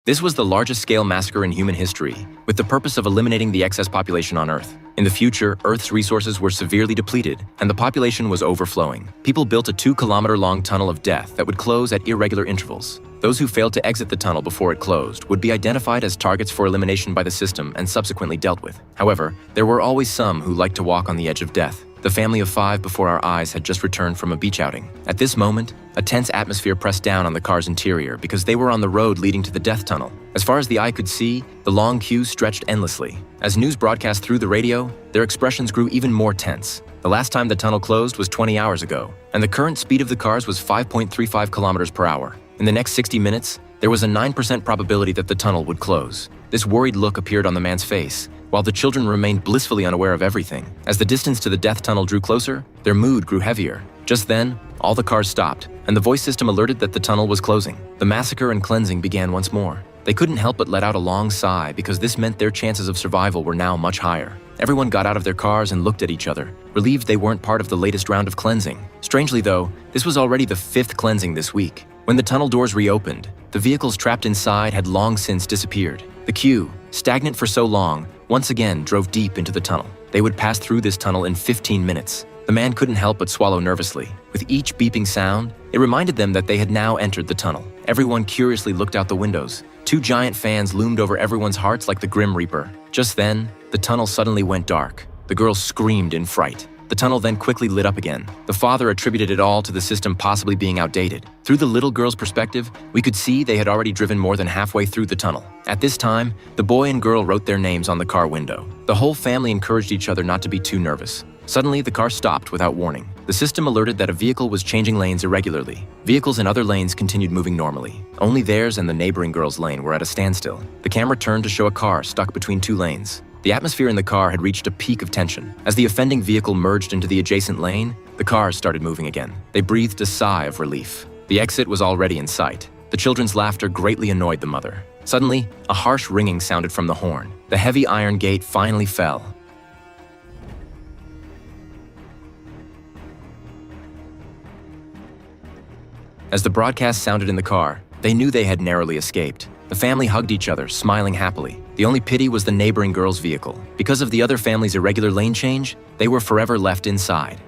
This was the largest-scale massacre in human history, with the purpose of eliminating the excess population on Earth. In the future, Earth's resources were severely depleted, and the population was overflowing. People built a 2-kilometer-long tunnel of death that would close at irregular intervals. Those who failed to exit the tunnel before it closed would be identified as targets for elimination by the system and subsequently dealt with. However, there were always some who liked to walk on the edge of death. The family of 5 before our eyes had just returned from a beach outing. At this moment, a tense atmosphere pressed down on the car's interior because they were on the road leading to the death tunnel. As far as the eye could see, the long queue stretched endlessly. As news broadcast through the radio, their expressions grew even more tense. The last time the tunnel closed was 20 hours ago, and the current speed of the cars was 5.35 kilometers per hour. In the next 60 minutes, there was a 9% probability that the tunnel would close. This worried look appeared on the man's face, while the children remained blissfully unaware of everything. As the distance to the death tunnel drew closer, their mood grew heavier. Just then, all the cars stopped, and the voice system alerted that the tunnel was closing. The massacre and cleansing began once more. They couldn't help but let out a long sigh because this meant their chances of survival were now much higher. Everyone got out of their cars and looked at each other, relieved they weren't part of the latest round of cleansing. Strangely though, this was already the 5th cleansing this week. When the tunnel doors reopened, the vehicles trapped inside had long since disappeared. The queue, stagnant for so long, once again drove deep into the tunnel. They would pass through this tunnel in 15 minutes. The man couldn't help but swallow nervously. With each beeping sound, it reminded them that they had now entered the tunnel. Everyone curiously looked out the windows. 2 giant fans loomed over everyone's hearts like the Grim Reaper. Just then, the tunnel suddenly went dark. The girls screamed in fright. The tunnel then quickly lit up again. The father attributed it all to the system possibly being outdated. Through the little girl's perspective, we could see they had already driven more than halfway through the tunnel. At this time, the boy and girl wrote their names on the car window. The whole family encouraged each other not to be too nervous. Suddenly, the car stopped without warning. The system alerted that a vehicle was changing lanes irregularly. Vehicles in other lanes continued moving normally. Only theirs and the neighboring girl's lane were at a standstill. The camera turned to show a car stuck between 2 lanes. The atmosphere in the car had reached a peak of tension. As the offending vehicle merged into the adjacent lane, the cars started moving again. They breathed a sigh of relief. The exit was already in sight. The children's laughter greatly annoyed the mother. Suddenly, a harsh ringing sounded from the horn. The heavy iron gate finally fell. As the broadcast sounded in the car, they knew they had narrowly escaped. The family hugged each other, smiling happily. The only pity was the neighboring girl's vehicle. Because of the other family's irregular lane change, they were forever left inside.